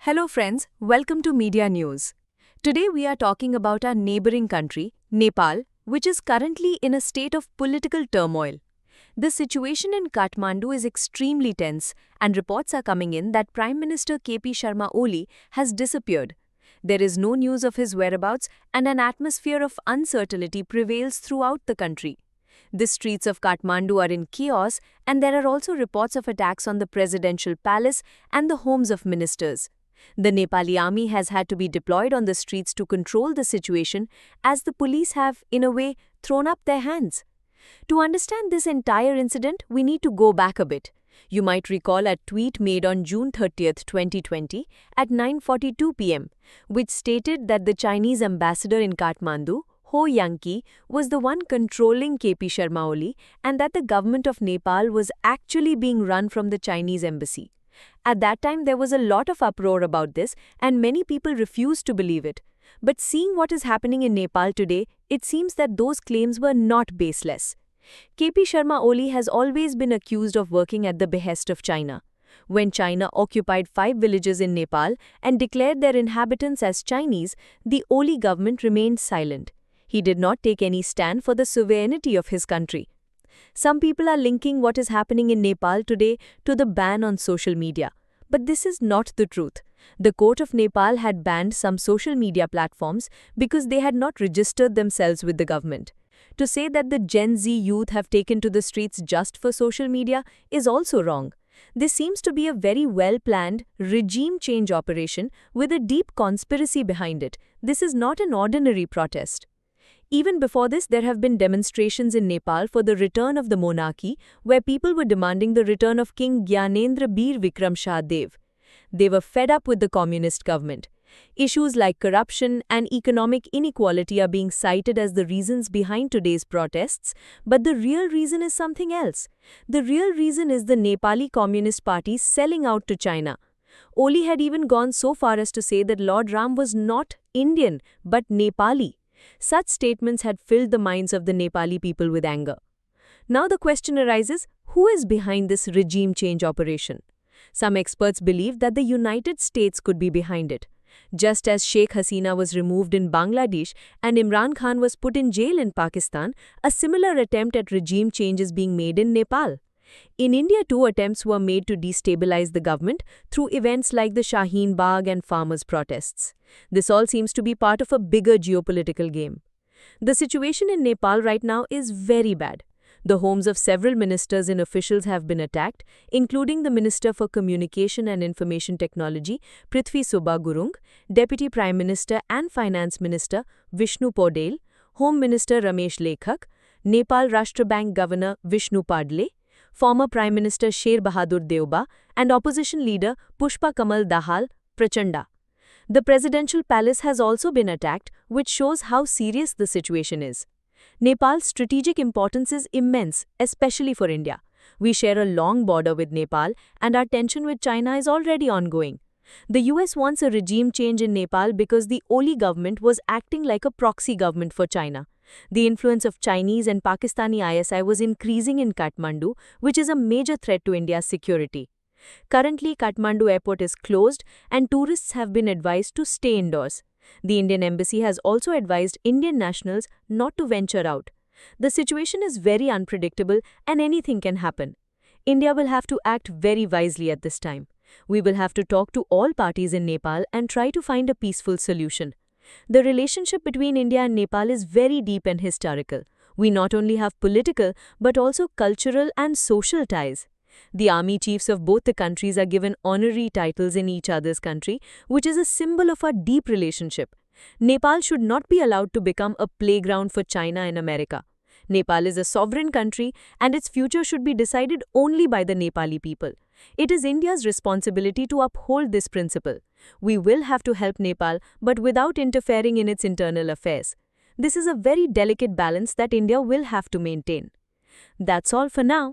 Hello friends, welcome to Media News. Today we are talking about our neighboring country, Nepal, which is currently in a state of political turmoil. The situation in Kathmandu is extremely tense and reports are coming in that Prime Minister KP Sharma Oli has disappeared. There is no news of his whereabouts and an atmosphere of uncertainty prevails throughout the country. The streets of Kathmandu are in chaos and there are also reports of attacks on the presidential palace and the homes of ministers. The Nepali army has had to be deployed on the streets to control the situation as the police have, in a way, thrown up their hands. To understand this entire incident, we need to go back a bit. You might recall a tweet made on June 30, 2020 at 9:42 p.m., which stated that the Chinese ambassador in Kathmandu, Ho Yang-ki, was the one controlling KP Sharma Oli and that the government of Nepal was actually being run from the Chinese embassy. At that time, there was a lot of uproar about this and many people refused to believe it. But seeing what is happening in Nepal today, it seems that those claims were not baseless. KP Sharma Oli has always been accused of working at the behest of China. When China occupied 5 villages in Nepal and declared their inhabitants as Chinese, the Oli government remained silent. He did not take any stand for the sovereignty of his country. Some people are linking what is happening in Nepal today to the ban on social media. But this is not the truth. The court of Nepal had banned some social media platforms because they had not registered themselves with the government. To say that the Gen Z youth have taken to the streets just for social media is also wrong. This seems to be a very well-planned regime change operation with a deep conspiracy behind it. This is not an ordinary protest. Even before this, there have been demonstrations in Nepal for the return of the monarchy, where people were demanding the return of King Gyanendra Bir Vikram Shah Dev. They were fed up with the communist government. Issues like corruption and economic inequality are being cited as the reasons behind today's protests, but the real reason is something else. The real reason is the Nepali Communist Party selling out to China. Oli had even gone so far as to say that Lord Ram was not Indian, but Nepali. Such statements had filled the minds of the Nepali people with anger. Now the question arises, who is behind this regime change operation? Some experts believe that the United States could be behind it. Just as Sheikh Hasina was removed in Bangladesh and Imran Khan was put in jail in Pakistan, a similar attempt at regime change is being made in Nepal. In India, 2 attempts were made to destabilize the government through events like the Shaheen Bagh and farmers' protests. This all seems to be part of a bigger geopolitical game. The situation in Nepal right now is very bad. The homes of several ministers and officials have been attacked, including the Minister for Communication and Information Technology, Prithvi Subha Gurung, Deputy Prime Minister and Finance Minister, Vishnu Paudel, Home Minister Ramesh Lekhak, Nepal Rashtra Bank Governor Vishnu Padle, former Prime Minister Sher Bahadur Deuba, and opposition leader Pushpa Kamal Dahal Prachanda. The presidential palace has also been attacked, which shows how serious the situation is. Nepal's strategic importance is immense, especially for India. We share a long border with Nepal, and our tension with China is already ongoing. The US wants a regime change in Nepal because the Oli government was acting like a proxy government for China. The influence of Chinese and Pakistani ISI was increasing in Kathmandu, which is a major threat to India's security. Currently, Kathmandu airport is closed and tourists have been advised to stay indoors. The Indian embassy has also advised Indian nationals not to venture out. The situation is very unpredictable and anything can happen. India will have to act very wisely at this time. We will have to talk to all parties in Nepal and try to find a peaceful solution. The relationship between India and Nepal is very deep and historical. We not only have political but also cultural and social ties. The army chiefs of both the countries are given honorary titles in each other's country, which is a symbol of our deep relationship. Nepal should not be allowed to become a playground for China and America. Nepal is a sovereign country and its future should be decided only by the Nepali people. It is India's responsibility to uphold this principle. We will have to help Nepal, but without interfering in its internal affairs. This is a very delicate balance that India will have to maintain. That's all for now.